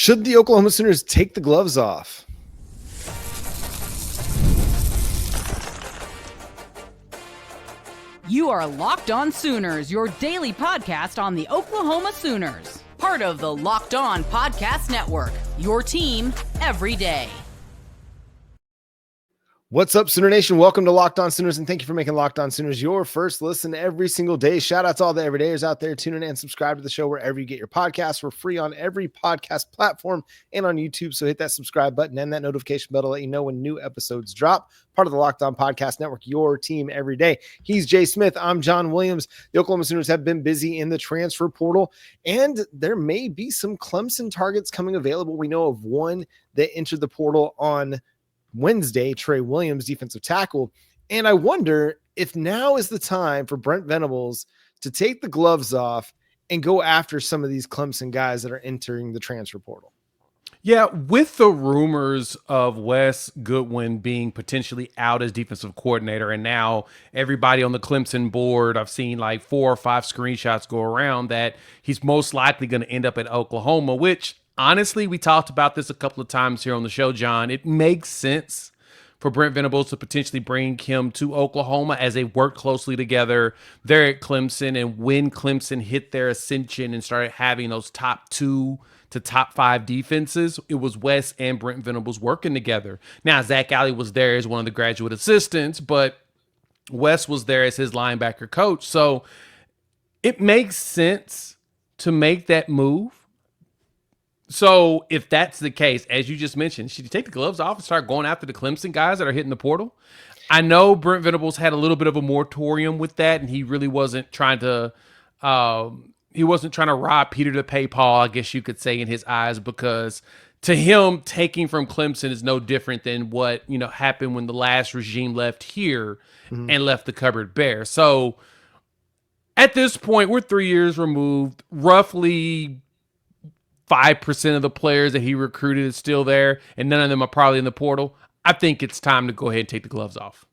Should the Oklahoma Sooners take the gloves off? You are Locked On Sooners, your daily podcast on the Oklahoma Sooners. Part of the Locked On Podcast Network, your team every day. What's up, Sooner Nation? Welcome to Locked On Sooners, and thank you for making Locked On Sooners your first listen every single day. Shout out to all the everydayers out there. Tune in and subscribe to the show wherever you get your podcasts. We're free on every podcast platform and on YouTube, so hit that subscribe button and that notification bell to let you know when new episodes drop. Part of the Locked On Podcast Network, your team every day. He's Jay Smith. I'm John Williams. The Oklahoma Sooners have been busy in the transfer portal, and there may be some Clemson targets coming available. We know of one that entered the portal on Wednesday, Trey Williams, defensive tackle. And I wonder if now is the time for Brent Venables to take the gloves off and go after some of these Clemson guys that are entering the transfer portal. Yeah, with the rumors of Wes Goodwin being potentially out as defensive coordinator, and now everybody on the Clemson board, I've seen like 4 or 5 screenshots go around that he's most likely going to end up at Oklahoma, which honestly, we talked about this a couple of times here on the show, John. It makes sense for Brent Venables to potentially bring him to Oklahoma as they work closely together there at Clemson. And when Clemson hit their ascension and started having those top 2 to top 5 defenses, it was Wes and Brent Venables working together. Now, Zach Alley was there as one of the graduate assistants, but Wes was there as his linebacker coach. So it makes sense to make that move. So if that's the case, as you just mentioned, should you take the gloves off and start going after the Clemson guys that are hitting the portal? I know Brent Venables had a little bit of a moratorium with that, and he really wasn't trying to rob Peter to pay Paul, I guess you could say, in his eyes, because to him, taking from Clemson is no different than what, happened when the last regime left here and left the cupboard bare. So at this point, we're 3 years removed, roughly 5% of the players that he recruited is still there, and none of them are probably in the portal. I think it's time to go ahead and take the gloves off.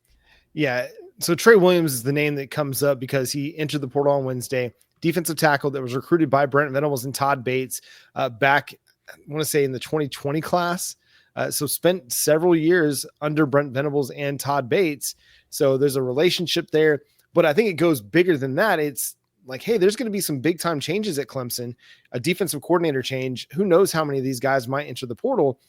Yeah, so Trey Williams is the name that comes up because he entered the portal on Wednesday. Defensive tackle that was recruited by Brent Venables and Todd Bates back, I want to say, in the 2020 class. So spent several years under Brent Venables and Todd Bates. So there's a relationship there. But I think it goes bigger than that. It's like, hey, there's going to be some big time changes at Clemson, a defensive coordinator change. Who knows how many of these guys might enter the portal?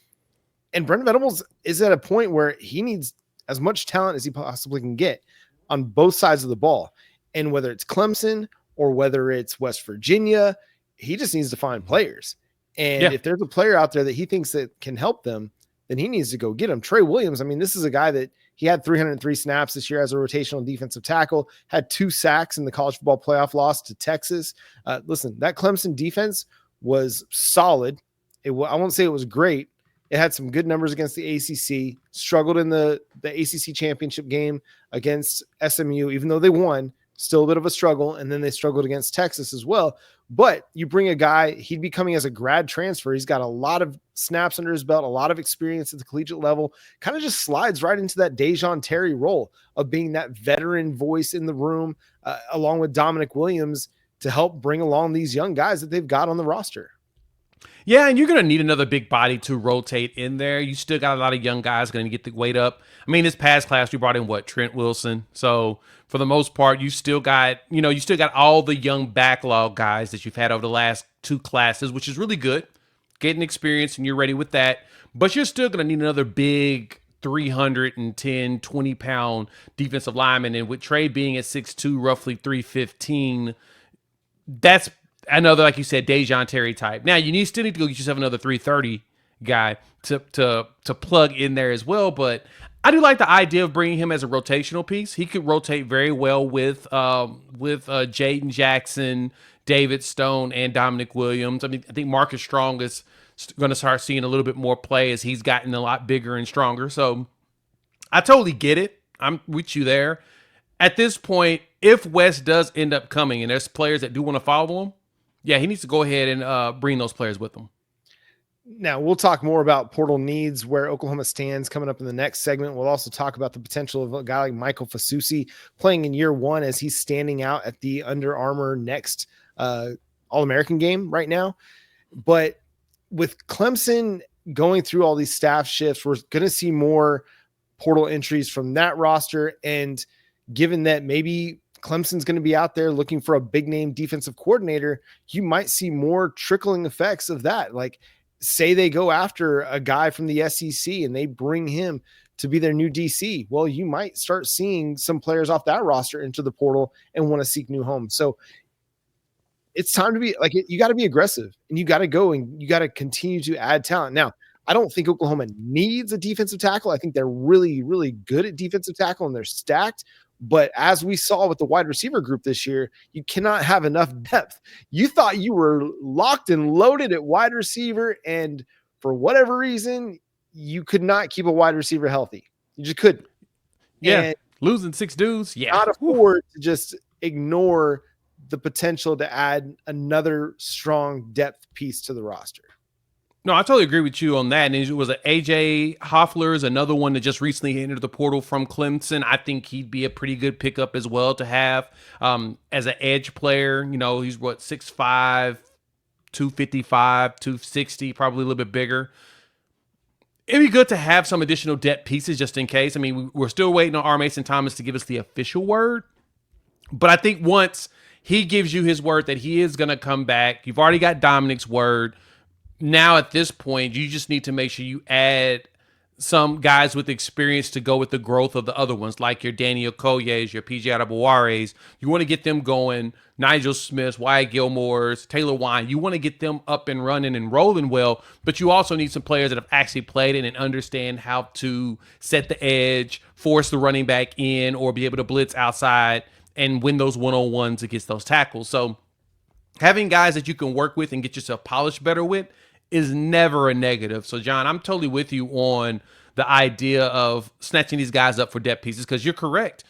And Brent Venables is at a point where he needs as much talent as he possibly can get on both sides of the ball. And whether it's Clemson or whether it's West Virginia, he just needs to find players. And if there's a player out there that he thinks that can help them, then he needs to go get him. Trey Williams, I mean, this is a guy that he had 303 snaps this year as a rotational defensive tackle, had 2 sacks in the college football playoff loss to Texas. Listen, that Clemson defense was solid. I won't say it was great. It had some good numbers against the ACC, struggled in the ACC championship game against SMU, even though they won, still a bit of a struggle. And then they struggled against Texas as well. But you bring a guy, he'd be coming as a grad transfer. He's got a lot of snaps under his belt, a lot of experience at the collegiate level, kind of just slides right into that Dejon Terry role of being that veteran voice in the room, along with Dominic Williams, to help bring along these young guys that they've got on the roster. Yeah, and you're going to need another big body to rotate in there. You still got a lot of young guys going to get the weight up. I mean, this past class, we brought in, Trent Wilson. So for the most part, you still got all the young backlog guys that you've had over the last 2 classes, which is really good. Getting experience, and you're ready with that. But you're still going to need another big 310, 20-pound defensive lineman. And with Trey being at 6'2", roughly 315, that's another, like you said, Dejon Terry type. Now, you still need to go get yourself another 330 guy to plug in there as well. But I do like the idea of bringing him as a rotational piece. He could rotate very well with Jaden Jackson, David Stone, and Dominic Williams. I mean, I think Marcus Strong is going to start seeing a little bit more play as he's gotten a lot bigger and stronger. So I totally get it. I'm with you there. At this point, if Wes does end up coming and there's players that do want to follow him, yeah, he needs to go ahead and bring those players with him. Now, we'll talk more about portal needs, where Oklahoma stands, coming up in the next segment. We'll also talk about the potential of a guy like Michael Fasusi playing in year 1 as he's standing out at the Under Armour Next All-American game right now. But with Clemson going through all these staff shifts, we're going to see more portal entries from that roster. And given that maybe Clemson's going to be out there looking for a big name defensive coordinator, you might see more trickling effects of that. Like, say they go after a guy from the SEC and they bring him to be their new DC. Well, you might start seeing some players off that roster into the portal and want to seek new homes. So it's time to be like, you got to be aggressive and you got to go and you got to continue to add talent. Now, I don't think Oklahoma needs a defensive tackle. I think they're really, really good at defensive tackle and they're stacked. But as we saw with the wide receiver group this year, you cannot have enough depth. You thought you were locked and loaded at wide receiver, and for whatever reason, you could not keep a wide receiver healthy. You just couldn't. Yeah, and losing 6 dudes. Yeah, not afford to just ignore the potential to add another strong depth piece to the roster. No, I totally agree with you on that. And it was an AJ Hoffler is another one that just recently entered the portal from Clemson. I think he'd be a pretty good pickup as well to have as an edge player. You know, he's 6'5", 255, 260, probably a little bit bigger. It'd be good to have some additional depth pieces just in case. I mean, we're still waiting on R. Mason Thomas to give us the official word. But I think once he gives you his word that he is going to come back, you've already got Dominic's word. Now, at this point, you just need to make sure you add some guys with experience to go with the growth of the other ones, like your Daniel Koye's, your PJ Adabuare's. You want to get them going. Nigel Smith's, Wyatt Gilmore's, Taylor Wine. You want to get them up and running and rolling well, but you also need some players that have actually played it and understand how to set the edge, force the running back in, or be able to blitz outside and win those one-on-ones against those tackles. So having guys that you can work with and get yourself polished better with is never a negative. So, John, I'm totally with you on the idea of snatching these guys up for depth pieces because you're correct.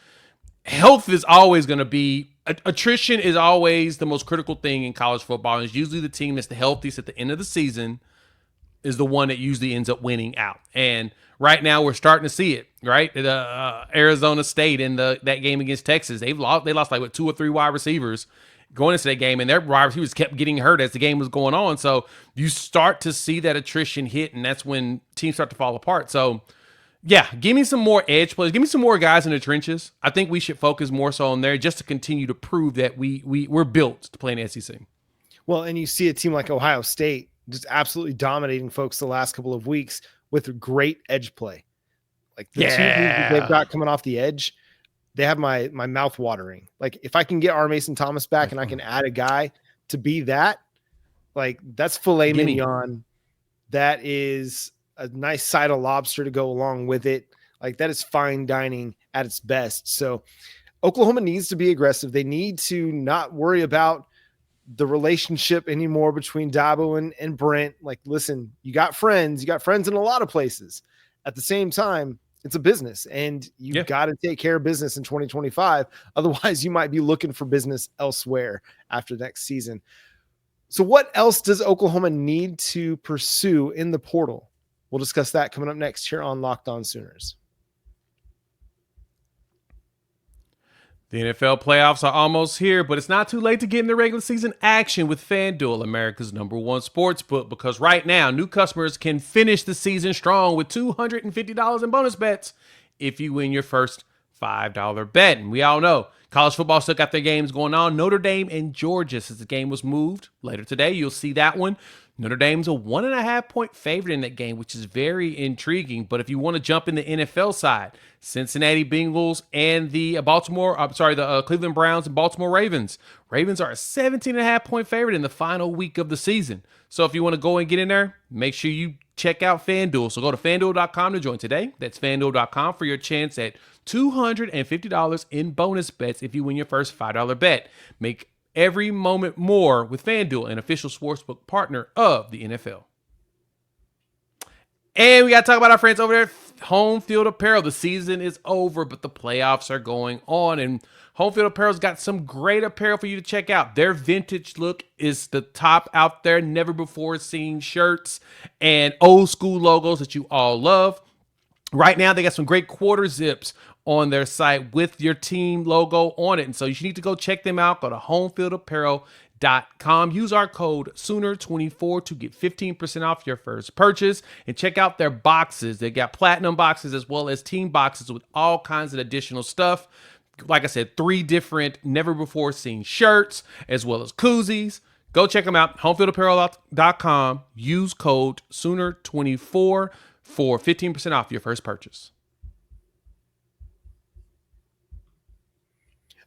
Health is always going to be attrition is always the most critical thing in college football. And it's usually the team that's the healthiest at the end of the season is the one that usually ends up winning out. And right now we're starting to see it, right? Arizona State in that game against Texas, they lost like 2 or 3 wide receivers going into that game, and their wide receivers kept getting hurt as the game was going on. So you start to see that attrition hit, and that's when teams start to fall apart. So, yeah, give me some more edge players. Give me some more guys in the trenches. I think we should focus more so on there just to continue to prove that we're built to play in the SEC. Well, and you see a team like Ohio State just absolutely dominating folks the last couple of weeks with great edge play. Like the 2 dudes that they've got coming off the edge, they have my mouth watering. Like if I can get R. Mason Thomas back and I can add a guy to be that, like that's filet mignon. That is a nice side of lobster to go along with it. Like that is fine dining at its best. So Oklahoma needs to be aggressive. They need to not worry about the relationship anymore between Dabo and Brent. Like, listen, you got friends in a lot of places. At the same time, it's a business and you've got to take care of business in 2025. Otherwise you might be looking for business elsewhere after next season. So what else does Oklahoma need to pursue in the portal? We'll discuss that coming up next here on Locked On Sooners. The NFL playoffs are almost here, but it's not too late to get in the regular season action with FanDuel, America's #1 sportsbook, because right now, new customers can finish the season strong with $250 in bonus bets if you win your first $5 bet. And we all know college football still got their games going on. Notre Dame and Georgia, since the game was moved later today, you'll see that one. Notre Dame's a 1.5-point favorite in that game, which is very intriguing. But if you want to jump in the NFL side, Cincinnati Bengals and the Cleveland Browns and Baltimore Ravens. Ravens are a 17.5-point favorite in the final week of the season. So if you want to go and get in there, make sure you check out FanDuel. So go to FanDuel.com to join today. That's FanDuel.com for your chance at $250 in bonus bets if you win your first $5 bet. Make every moment more with FanDuel, an official sportsbook partner of the NFL. And we got to talk about our friends over there at Home Field Apparel. The season is over, but the playoffs are going on. And Home Field Apparel's got some great apparel for you to check out. Their vintage look is the top out there. Never before seen shirts and old school logos that you all love. Right now, they got some great quarter zips on their site with your team logo on it. And so you need to go check them out. Go to Use our code Sooner24 to get 15% off your first purchase, and check out their boxes. They got platinum boxes as well as team boxes with all kinds of additional stuff. Like I said, 3 different never before seen shirts as well as koozies. Go check them out. HomeFieldApparel.com. Use code Sooner24 for 15% off your first purchase.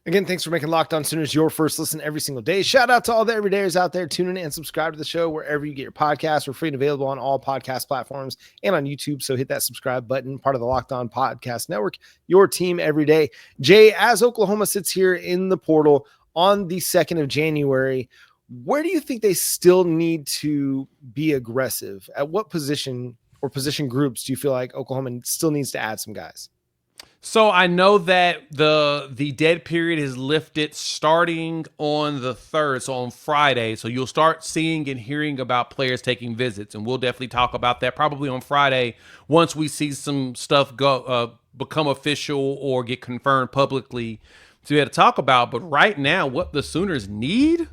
Again, thanks for making Locked On Sooners your first listen every single day. Shout out to all the everydayers out there. Tune in and subscribe to the show wherever you get your podcasts. We're free and available on all podcast platforms and on YouTube. So hit that subscribe button, part of the Locked On Podcast Network, your team every day. Jay, as Oklahoma sits here in the portal on the 2nd of January, where do you think they still need to be aggressive? At what position or position groups do you feel like Oklahoma still needs to add some guys? So I know that the dead period is lifted starting on the 3rd, so on Friday. So you'll start seeing and hearing about players taking visits, and we'll definitely talk about that probably on Friday once we see some stuff become official or get confirmed publicly to be able to talk about. But right now, what the Sooners need,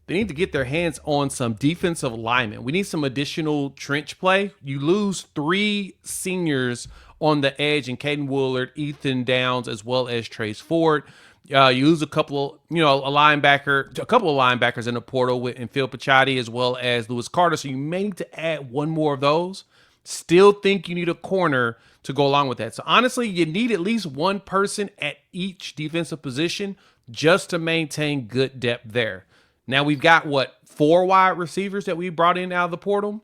they need to get their hands on some defensive linemen. We need some additional trench play. You lose 3 seniors on the edge, and Caden Woolard, Ethan Downs, as well as Trace Ford. You lose a couple of linebackers in the portal in Phil Picciotti as well as Lewis Carter. So you may need to add one more of those. Still think you need a corner to go along with that. So honestly, you need at least one person at each defensive position just to maintain good depth there. Now we've got 4 wide receivers that we brought in out of the portal.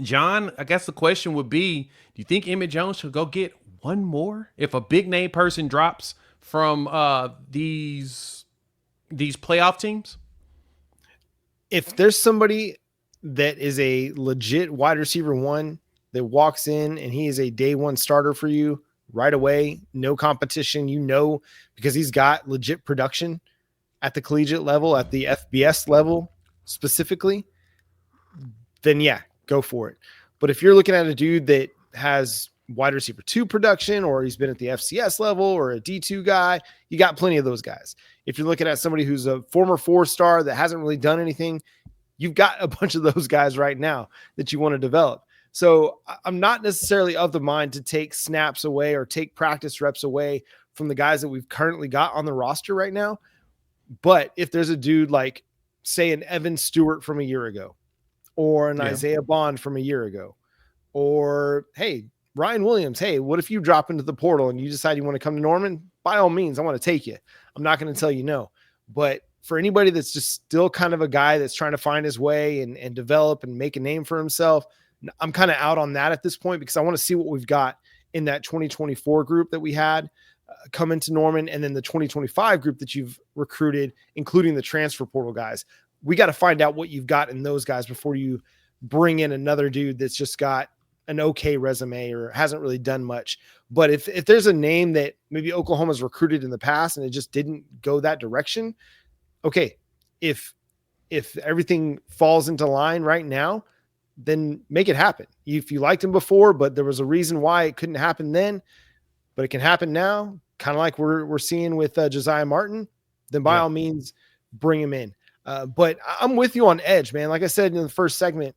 John, I guess the question would be, do you think Emmett Jones should go get one more? If a big name person drops from these playoff teams? If there's somebody that is a legit wide receiver 1 that walks in and he is a day 1 starter for you right away, no competition, because he's got legit production at the collegiate level, at the FBS level specifically, then yeah, go for it. But if you're looking at a dude that has wide receiver 2 production, or he's been at the FCS level or a D2 guy, you got plenty of those guys. If you're looking at somebody who's a former 4-star that hasn't really done anything, you've got a bunch of those guys right now that you want to develop. So I'm not necessarily of the mind to take snaps away or take practice reps away from the guys that we've currently got on the roster right now. But if there's a dude like, say, an Evan Stewart from a year ago, or an Isaiah Bond from a year ago, or, hey, Ryan Williams, hey, what if you drop into the portal and you decide you want to come to Norman? By all means, I want to take you. I'm not going to tell you no. But for anybody that's just still kind of a guy that's trying to find his way and develop and make a name for himself, I'm kind of out on that at this point, because I want to see what we've got in that 2024 group that we had come into Norman, and then the 2025 group that you've recruited, including the transfer portal guys. We got to find out what you've got in those guys before you bring in another dude that's just got an okay resume or hasn't really done much. But if there's a name that maybe Oklahoma's recruited in the past and it just didn't go that direction, okay, if everything falls into line right now, then make it happen. If you liked him before, but there was a reason why it couldn't happen then, but it can happen now, kind of like we're seeing with Josiah Martin, then by all means, bring him in. But I'm with you on edge, man. Like I said in the first segment,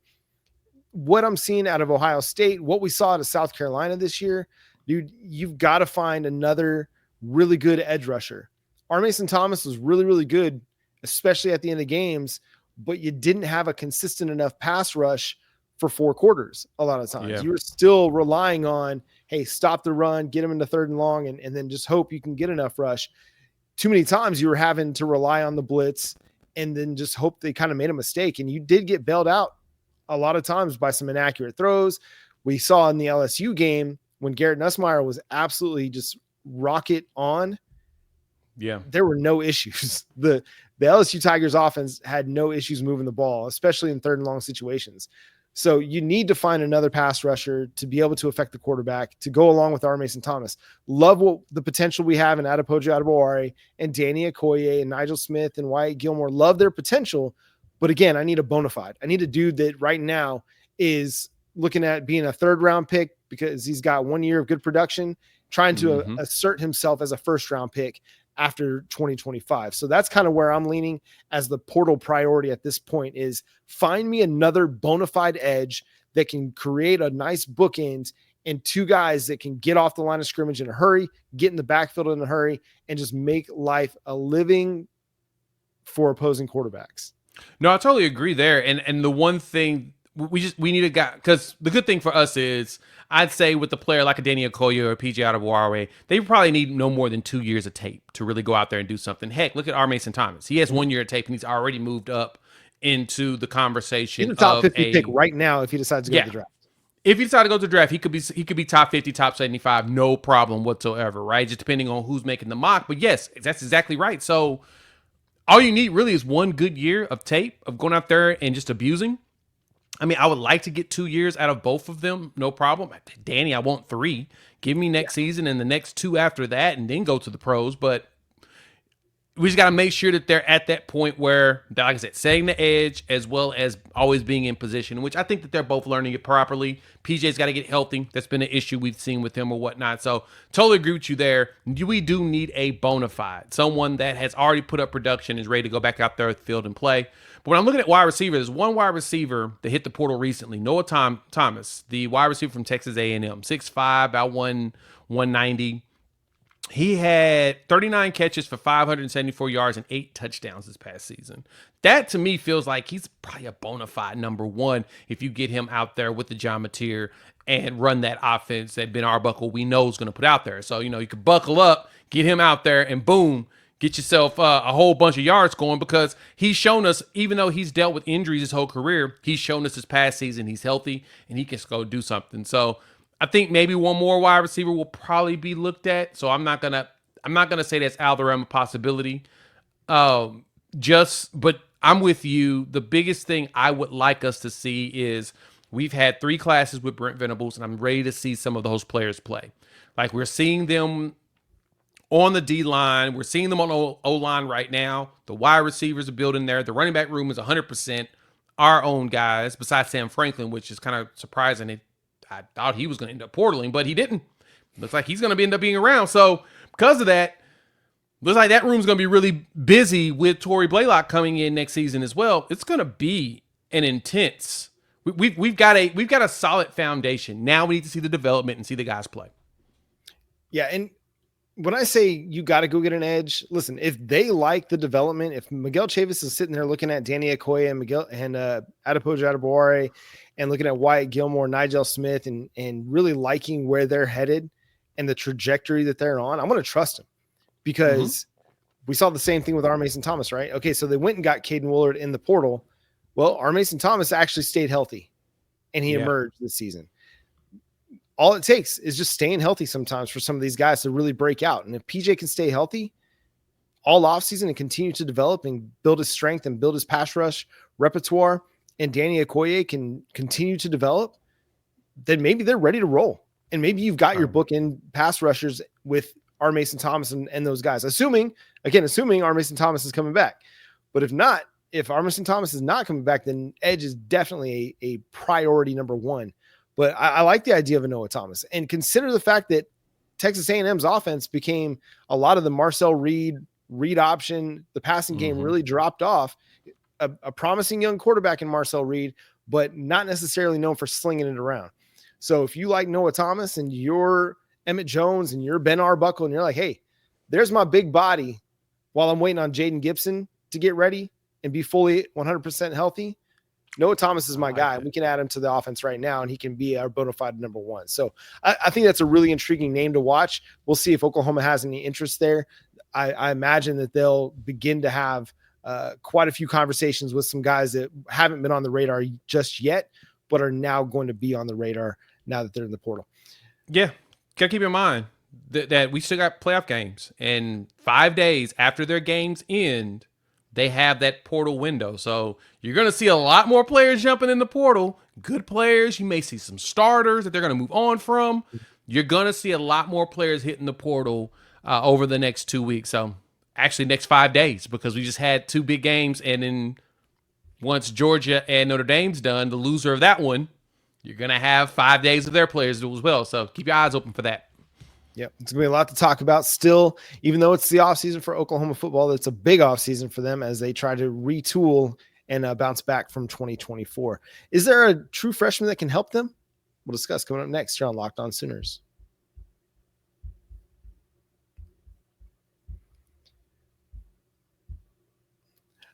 what I'm seeing out of Ohio State, what we saw out of South Carolina this year, dude, you've got to find another really good edge rusher. R. Mason Thomas was really, really good, especially at the end of games, but you didn't have a consistent enough pass rush for 4 quarters. A lot of times you were still relying on, hey, stop the run, get him into 3rd and long, and then just hope you can get enough rush. Too many times you were having to rely on the blitz and then just hope they kind of made a mistake. And you did get bailed out a lot of times by some inaccurate throws. We saw in the LSU game when Garrett Nussmeier was absolutely just rocket on. Yeah, there were no issues. The LSU Tigers offense had no issues moving the ball, especially in 3rd and long situations. So you need to find another pass rusher to be able to affect the quarterback, to go along with R. Mason Thomas. Love the potential we have in Adepoju Adebaware and Danny Okoye and Nigel Smith and Wyatt Gilmore. Love their potential. But again, I need a bona fide. I need a dude that right now is looking at being a 3rd round pick because he's got 1 year of good production, trying to assert himself as a 1st round pick after 2025. So that's kind of where I'm leaning as the portal priority at this point is find me another bona fide edge that can create a nice bookend and two guys that can get off the line of scrimmage in a hurry, get in the backfield in a hurry, and just make life a living for opposing quarterbacks. No, I totally agree there. And the one thing we need a guy, because the good thing for us is I'd say with the player like a Danny Okoye or PJ Adebawore, they probably need no more than 2 years of tape to really go out there and do something. Heck, look at R. Mason Thomas. He has 1 year of tape and he's already moved up into the conversation. He's the top 50 pick right now if he decides to go to the draft. If he decided to go to the draft, he could be top 50, top 75, no problem whatsoever, right? Just depending on who's making the mock. But yes, that's exactly right. So all you need really is 1 good year of tape of going out there and just abusing. I mean, I would like to get 2 years out of both of them, no problem. Danny, I want 3. Give me next season and the next 2 after that, and then go to the pros. But we just got to make sure that they're at that point where, like I said, setting the edge as well as always being in position, which I think that they're both learning it properly. PJ's got to get healthy. That's been an issue we've seen with him or whatnot. So totally agree with you there. We do need a bona fide, someone that has already put up production, is ready to go back out there at the field and play. But when I'm looking at wide receiver, there's one wide receiver that hit the portal recently, Noah Thomas, the wide receiver from Texas A&M, 6'5", about 190. He had 39 catches for 574 yards and 8 touchdowns this past season. That, to me, feels like he's probably a bona fide number 1 if you get him out there with the John Mateer and run that offense that Ben Arbuckle we know is going to put out there. So, you could buckle up, get him out there, and boom, get yourself a whole bunch of yards going, because he's shown us, even though he's dealt with injuries his whole career, he's shown us this past season he's healthy and he can go do something. So I think maybe one more wide receiver will probably be looked at. So I'm not gonna say that's out of the realm of possibility. But I'm with you. The biggest thing I would like us to see is we've had 3 classes with Brent Venables, and I'm ready to see some of those players play. Like, we're seeing them on the D-line. We're seeing them on the O-line right now. The wide receivers are building there. The running back room is 100% our own guys, besides Sam Franklin, which is kind of surprising. I thought he was going to end up portaling, but he didn't. Looks like he's going to end up being around. So because of that, looks like that room's going to be really busy with Torrey Blaylock coming in next season as well. It's going to be an intense. We've got a solid foundation. Now we need to see the development and see the guys play. Yeah, and when I say you got to go get an edge, listen, if they like the development, if Miguel Chavis is sitting there looking at Danny Okoye and Adepoju Adebawore and looking at Wyatt Gilmore, Nigel Smith, and really liking where they're headed and the trajectory that they're on, I'm going to trust them, because we saw the same thing with R. Mason Thomas, right? Okay, so they went and got Caden Willard in the portal. Well, R. Mason Thomas actually stayed healthy, and he emerged this season. All it takes is just staying healthy sometimes for some of these guys to really break out. And if PJ can stay healthy all offseason and continue to develop and build his strength and build his pass rush repertoire, and Danny Okoye can continue to develop, then maybe they're ready to roll. And maybe you've got your bookend pass rushers with R. Mason Thomas and those guys, assuming R. Mason Thomas is coming back. But if not, if R. Mason Thomas is not coming back, then edge is definitely a priority number 1. But I like the idea of a Noah Thomas, and consider the fact that Texas A&M's offense became a lot of the Marcel Reed option. The passing game really dropped off. A promising young quarterback in Marcel Reed, but not necessarily known for slinging it around. So if you like Noah Thomas and you're Emmett Jones and you're Ben Arbuckle and you're like, hey, there's my big body while I'm waiting on Jaden Gibson to get ready and be fully 100% healthy, Noah Thomas is my guy. We can add him to the offense right now, and he can be our bona fide number 1. So I think that's a really intriguing name to watch. We'll see if Oklahoma has any interest there. I imagine that they'll begin to have quite a few conversations with some guys that haven't been on the radar just yet, but are now going to be on the radar now that they're in the portal. Yeah. Gotta keep in mind that we still got playoff games, and 5 days after their games end, they have that portal window. So you're going to see a lot more players jumping in the portal. Good players. You may see some starters that they're going to move on from. You're going to see a lot more players hitting the portal over the next 2 weeks. So actually next 5 days, because we just had 2 big games. And then once Georgia and Notre Dame's done, the loser of that one, you're going to have 5 days of their players do as well. So keep your eyes open for that. Yep, it's going to be a lot to talk about still, even though it's the offseason for Oklahoma football. It's a big offseason for them as they try to retool and bounce back from 2024. Is there a true freshman that can help them? We'll discuss coming up next here on Locked On Sooners.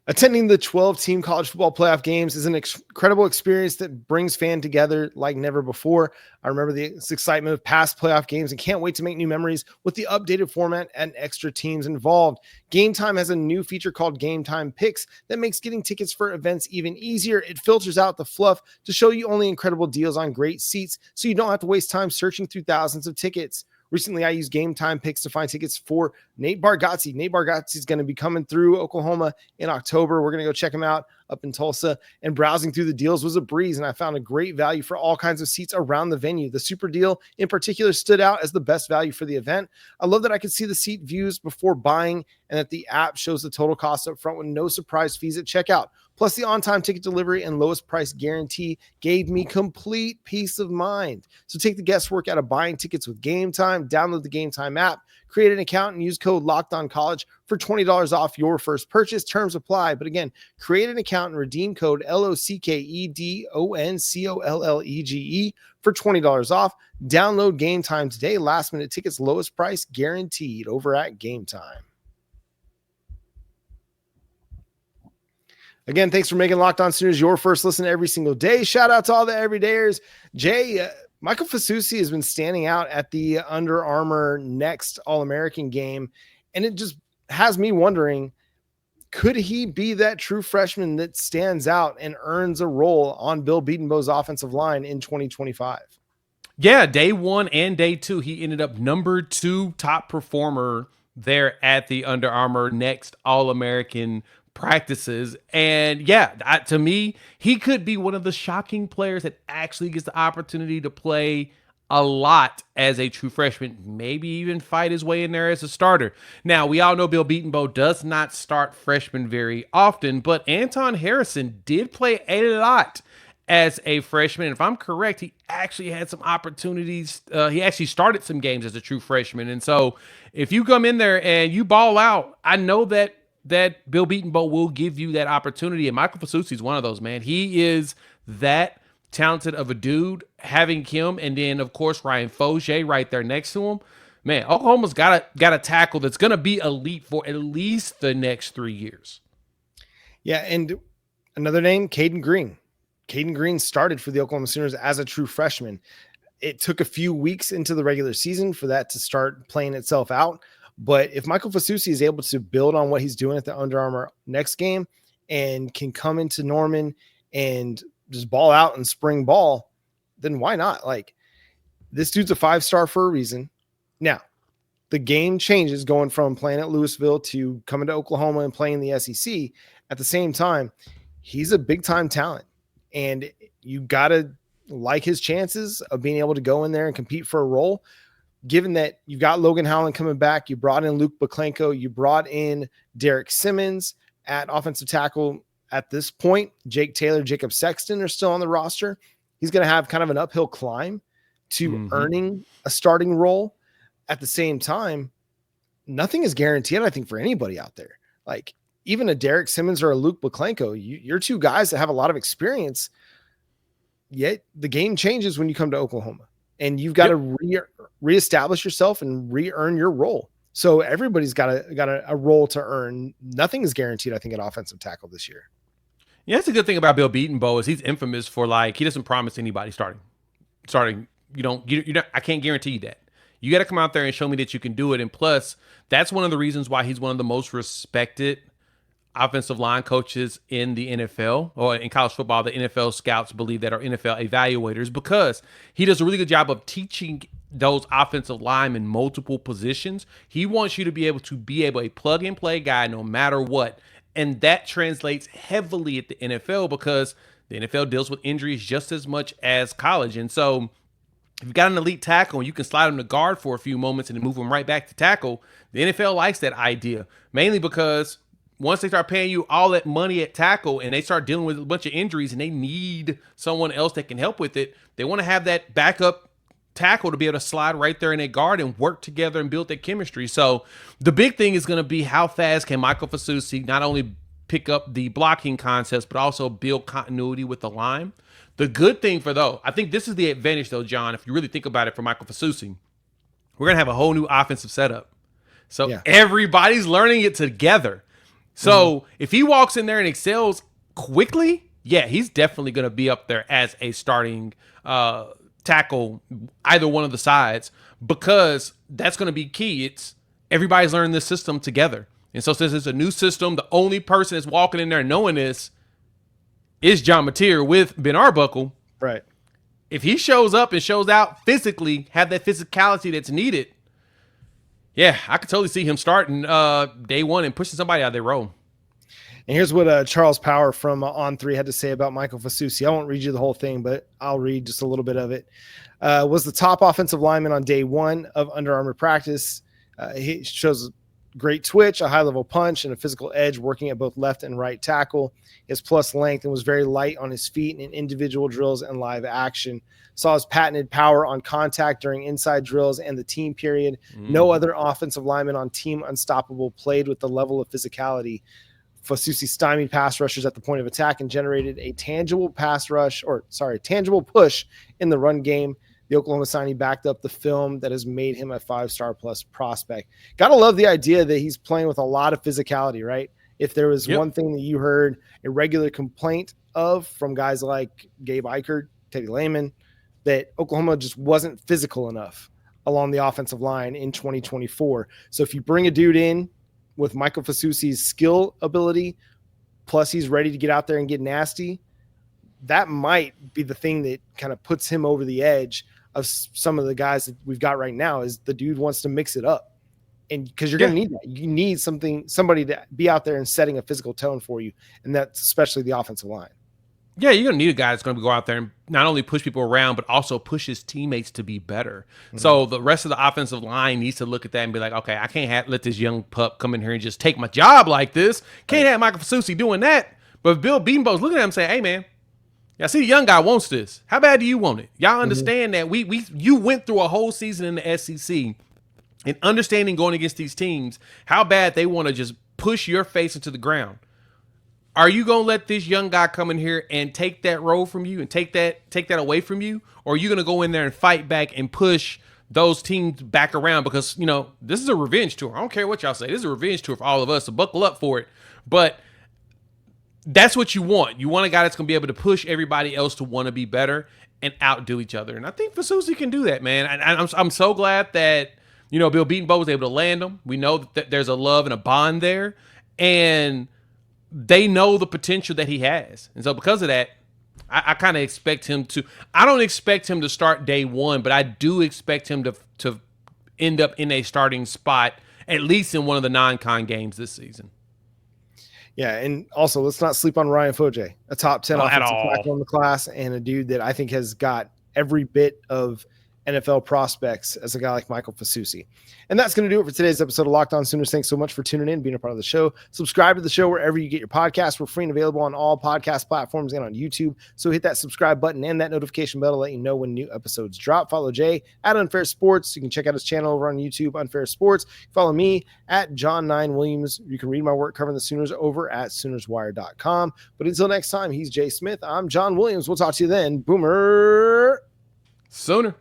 Attending the 12-team college football playoff games is an incredible experience that brings fans together like never before. I remember the excitement of past playoff games and can't wait to make new memories with the updated format and extra teams involved. Game Time has a new feature called Game Time Picks that makes getting tickets for events even easier. It filters out the fluff to show you only incredible deals on great seats, so you don't have to waste time searching through thousands of tickets. Recently, I used Game Time Picks to find tickets for Nate Bargatze. Nate Bargatze is going to be coming through Oklahoma in October. We're going to go check him out up in Tulsa, and browsing through the deals was a breeze, and I found a great value for all kinds of seats around the venue. The Super Deal in particular stood out as the best value for the event. I love that I could see the seat views before buying and that the app shows the total cost up front with no surprise fees at checkout. Plus, the on-time ticket delivery and lowest price guarantee gave me complete peace of mind. So take the guesswork out of buying tickets with Game Time. Download the Game Time app, create an account, and use code LOCKEDONCollege for $20 off your first purchase. Terms apply. But again, create an account and redeem code LOCKEDONCOLLEGE for $20 off. Download Game Time today. Last-minute tickets, lowest price guaranteed over at Game Time. Again, thanks for making Locked On Sooners your first listen every single day. Shout out to all the everydayers. Jay, Michael Fasusi has been standing out at the Under Armour Next All-American game, and it just has me wondering, could he be that true freshman that stands out and earns a role on Bill Bedenbaugh's offensive line in 2025? Yeah, day one and day two, he ended up number 2 top performer there at the Under Armour Next All-American practices. And yeah, to me, he could be one of the shocking players that actually gets the opportunity to play a lot as a true freshman, maybe even fight his way in there as a starter. Now, we all know Bill Bedenbaugh does not start freshmen very often, but Anton Harrison did play a lot as a freshman. And if I'm correct, he actually had some opportunities. He actually started some games as a true freshman. And so if you come in there and you ball out, I know that Bill Bedenbaugh will give you that opportunity. And Michael Fasusi is one of those, man. He is that talented of a dude. Having him and then, of course, Ryan Fogier right there next to him. Man, Oklahoma's got a tackle that's going to be elite for at least the next 3 years. Yeah, and another name, Caden Green. Caden Green started for the Oklahoma Sooners as a true freshman. It took a few weeks into the regular season for that to start playing itself out. But if Michael Fasusi is able to build on what he's doing at the Under Armour next game and can come into Norman and just ball out and spring ball, then why not? Like, this dude's a 5-star for a reason. Now, the game changes going from playing at Louisville to coming to Oklahoma and playing the SEC. At the same time, he's a big-time talent, and you got to like his chances of being able to go in there and compete for a role. Given that you've got Logan Howland coming back, you brought in Luke Baklenko, you brought in Derek Simmons at offensive tackle. At this point, Jake Taylor, Jacob Sexton are still on the roster. He's going to have kind of an uphill climb to earning a starting role. At the same time, nothing is guaranteed, I think, for anybody out there. Like, even a Derek Simmons or a Luke Baklenko, you're two guys that have a lot of experience, yet the game changes when you come to Oklahoma. And you've got to reestablish yourself and re-earn your role. So everybody's got a role to earn. Nothing is guaranteed, I think, at offensive tackle this year. Yeah, that's a good thing about Bill Bedenbaugh is he's infamous for, like, he doesn't promise anybody starting. You don't. I can't guarantee you that. You got to come out there and show me that you can do it. And plus, that's one of the reasons why he's one of the most respected offensive line coaches in the NFL or in college football. The NFL scouts believe that are NFL evaluators, because he does a really good job of teaching those offensive linemen multiple positions. He wants you to be able a plug and play guy no matter what. And that translates heavily at the NFL because the NFL deals with injuries just as much as college. And so if you've got an elite tackle and you can slide him to guard for a few moments and then move him right back to tackle, the NFL likes that idea, mainly because once they start paying you all that money at tackle and they start dealing with a bunch of injuries and they need someone else that can help with it, they want to have that backup tackle to be able to slide right there in a guard and work together and build that chemistry. So the big thing is going to be how fast can Michael Fasusi not only pick up the blocking concepts, but also build continuity with the line. The good thing I think this is the advantage though, John, if you really think about it for Michael Fasusi, we're going to have a whole new offensive setup. So everybody's learning it together. So if he walks in there and excels quickly, he's definitely going to be up there as a starting tackle, either one of the sides, because that's going to be key. It's everybody's learning this system together. And so since it's a new system, the only person that's walking in there knowing this is John Mateer with Ben Arbuckle. Right. If he shows up and shows out physically, have that physicality that's needed, I could totally see him starting day one and pushing somebody out of their role. And here's what Charles Power from On3 had to say about Michael Fasusi. I won't read you the whole thing, but I'll read just a little bit of it. Was the top offensive lineman on day one of Under Armour practice. He shows great twitch, a high-level punch, and a physical edge working at both left and right tackle. His plus length and was very light on his feet in individual drills and live action. Saw his patented power on contact during inside drills and the team period. No other offensive lineman on Team Unstoppable played with the level of physicality. Fasusi stymied pass rushers at the point of attack and generated a tangible tangible push in the run game. The Oklahoma signee backed up the film that has made him a 5-star plus prospect. Got to love the idea that he's playing with a lot of physicality, right? If there was one thing that you heard a regular complaint of from guys like Gabe Eichert, Teddy Lehman, that Oklahoma just wasn't physical enough along the offensive line in 2024. So if you bring a dude in with Michael Fasusi's skill ability, plus he's ready to get out there and get nasty, that might be the thing that kind of puts him over the edge of some of the guys that we've got right now. Is the dude wants to mix it up. And because you're going to need that. You need somebody to be out there and setting a physical tone for you. And that's especially the offensive line. Yeah, you're going to need a guy that's going to go out there and not only push people around, but also push his teammates to be better. So the rest of the offensive line needs to look at that and be like, okay, I can't let this young pup come in here and just take my job like this. Can't have Michael Fasusi doing that. But if Bill Bedenbaugh's looking at him and saying, hey, man, I see the young guy wants this. How bad do you want it? Y'all understand that you went through a whole season in the SEC and understanding going against these teams, how bad they want to just push your face into the ground. Are you going to let this young guy come in here and take that role from you and take that away from you? Or are you going to go in there and fight back and push those teams back around? Because, this is a revenge tour. I don't care what y'all say. This is a revenge tour for all of us, so buckle up for it. But that's what you want. You want a guy that's going to be able to push everybody else to want to be better and outdo each other. And I think Fasusi can do that, man. And I'm so glad that, Bill Bedenbaugh was able to land him. We know that there's a love and a bond there. And they know the potential that he has. And so because of that, I kind of expect him to – I don't expect him to start day one, but I do expect him to end up in a starting spot, at least in one of the non-con games this season. Yeah, and also let's not sleep on Ryan Foje, a top 10 offensive tackle in the class and a dude that I think has got every bit of NFL prospects as a guy like Michael Fasusi. And that's going to do it for today's episode of Locked On Sooners. Thanks so much for tuning in, being a part of the show. Subscribe to the show wherever you get your podcasts. We're free and available on all podcast platforms and on YouTube. So hit that subscribe button and that notification bell to let you know when new episodes drop. Follow Jay at Unfair Sports. You can check out his channel over on YouTube, Unfair Sports. Follow me at John9Williams. You can read my work covering the Sooners over at SoonersWire.com. But until next time, he's Jay Smith. I'm John Williams. We'll talk to you then. Boomer. Sooner.